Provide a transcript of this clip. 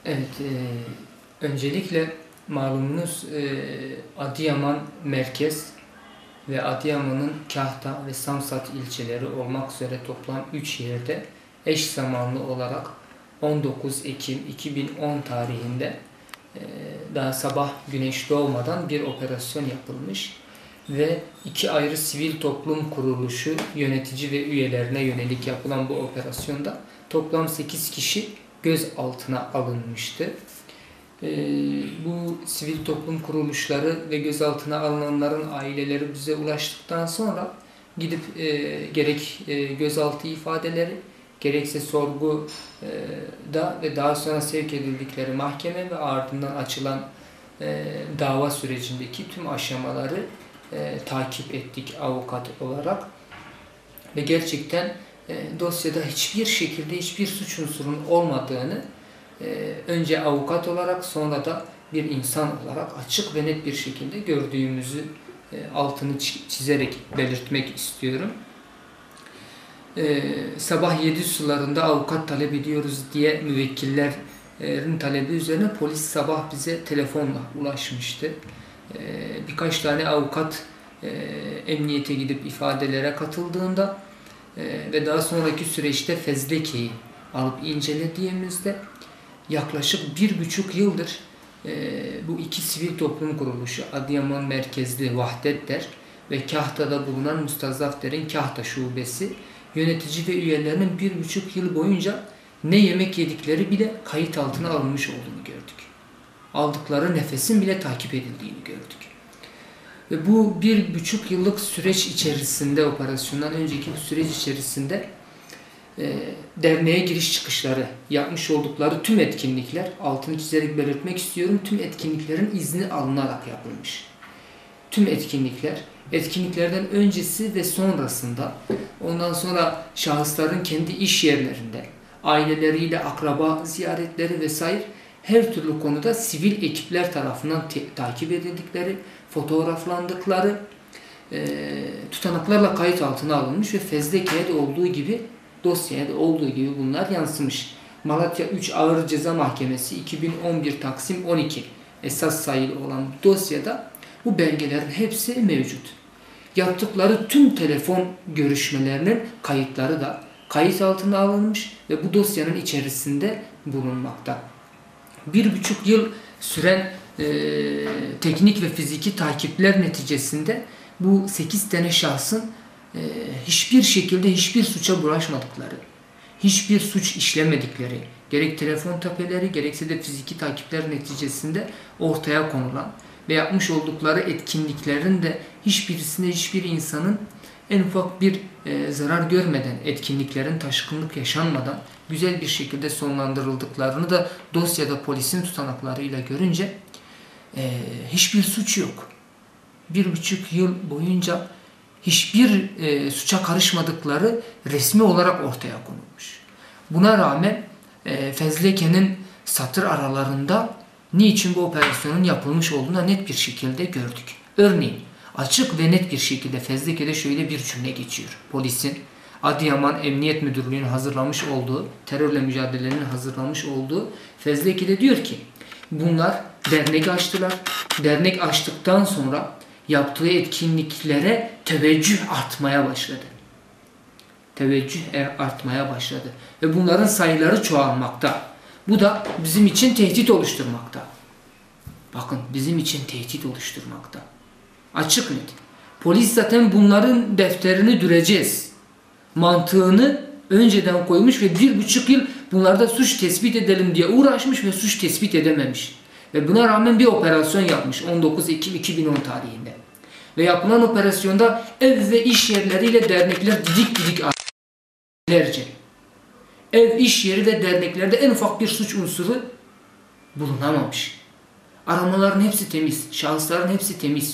Evet, öncelikle malumunuz Adıyaman merkez ve Adıyaman'ın Kahta ve Samsat ilçeleri olmak üzere toplam 3 yerde eş zamanlı olarak 19 Ekim 2010 tarihinde daha sabah güneş doğmadan bir operasyon yapılmış ve iki ayrı sivil toplum kuruluşu yönetici ve üyelerine yönelik yapılan bu operasyonda toplam 8 kişi gözaltına alınmıştı. Bu sivil toplum kuruluşları ve gözaltına alınanların aileleri bize ulaştıktan sonra gidip gerek gözaltı ifadeleri gerekse sorguda ve daha sonra sevk edildikleri mahkeme ve ardından açılan dava sürecindeki tüm aşamaları takip ettik avukat olarak ve gerçekten dosyada hiçbir şekilde hiçbir suç unsurunun olmadığını önce avukat olarak sonra da bir insan olarak açık ve net bir şekilde gördüğümüzü altını çizerek belirtmek istiyorum. Sabah 7 sularında avukat talep ediyoruz diye müvekkillerin talebi üzerine polis sabah bize telefonla ulaşmıştı. Birkaç tane avukat emniyete gidip ifadelere katıldığında ve daha sonraki süreçte fezlekeyi alıp incelediğimizde yaklaşık 1,5 yıldır bu iki sivil toplum kuruluşu Adıyaman merkezli Vahdetler ve Kahta'da bulunan Mustazafder'in Kahta şubesi yönetici ve üyelerinin 1,5 yıl boyunca ne yemek yedikleri bile kayıt altına alınmış olduğunu gördük. Aldıkları nefesin bile takip edildiğini gördük. Ve bu 1,5 yıllık süreç içerisinde, operasyondan önceki bu süreç içerisinde derneğe giriş çıkışları, yapmış oldukları tüm etkinlikler, altını çizerek belirtmek istiyorum, tüm etkinliklerin izni alınarak yapılmış. Tüm etkinliklerden öncesi ve sonrasında, ondan sonra şahısların kendi iş yerlerinde, aileleriyle akraba ziyaretleri vesaire her türlü konuda sivil ekipler tarafından takip edildikleri, fotoğraflandıkları, tutanaklarla kayıt altına alınmış ve fezleke'de olduğu gibi, dosyaya da olduğu gibi bunlar yansımış. Malatya 3 Ağır Ceza Mahkemesi 2011 Taksim 12 esas sayılı olan dosyada bu belgelerin hepsi mevcut. Yaptıkları tüm telefon görüşmelerinin kayıtları da kayıt altına alınmış ve bu dosyanın içerisinde bulunmakta. 1,5 yıl süren teknik ve fiziki takipler neticesinde bu 8 tane şahsın hiçbir şekilde hiçbir suça bulaşmadıkları, hiçbir suç işlemedikleri, gerek telefon tapeleri gerekse de fiziki takipler neticesinde ortaya konulan ve yapmış oldukları etkinliklerin de hiçbirisinde hiçbir insanın en ufak bir zarar görmeden, etkinliklerin taşkınlık yaşanmadan güzel bir şekilde sonlandırıldıklarını da dosyada polisin tutanaklarıyla görünce hiçbir suç yok. 1,5 yıl boyunca hiçbir suça karışmadıkları resmi olarak ortaya konulmuş. Buna rağmen fezleke'nin satır aralarında niçin bu operasyonun yapılmış olduğuna net bir şekilde gördük. Örneğin açık ve net bir şekilde fezleke'de şöyle bir cümle geçiyor. Polisin Adıyaman Emniyet Müdürlüğü'nün hazırlamış olduğu, terörle mücadelenin hazırlamış olduğu fezleke'de diyor ki bunlar dernek açtılar. Dernek açtıktan sonra yaptığı etkinliklere teveccüh artmaya başladı. Ve bunların sayıları çoğalmakta. Bu da bizim için tehdit oluşturmakta. Bakın bizim için tehdit oluşturmakta. Açık net. Polis zaten bunların defterini düreceğiz mantığını önceden koymuş ve 1,5 yıl bunlarda suç tespit edelim diye uğraşmış ve suç tespit edememiş. Ve buna rağmen bir operasyon yapmış 19 Ekim 2010 tarihinde. Ve yapılan operasyonda ev ve iş yerleriyle dernekler didik aylarca. Ev, iş yeri ve derneklerde en ufak bir suç unsuru bulunamamış. Aramaların hepsi temiz, şahısların hepsi temiz.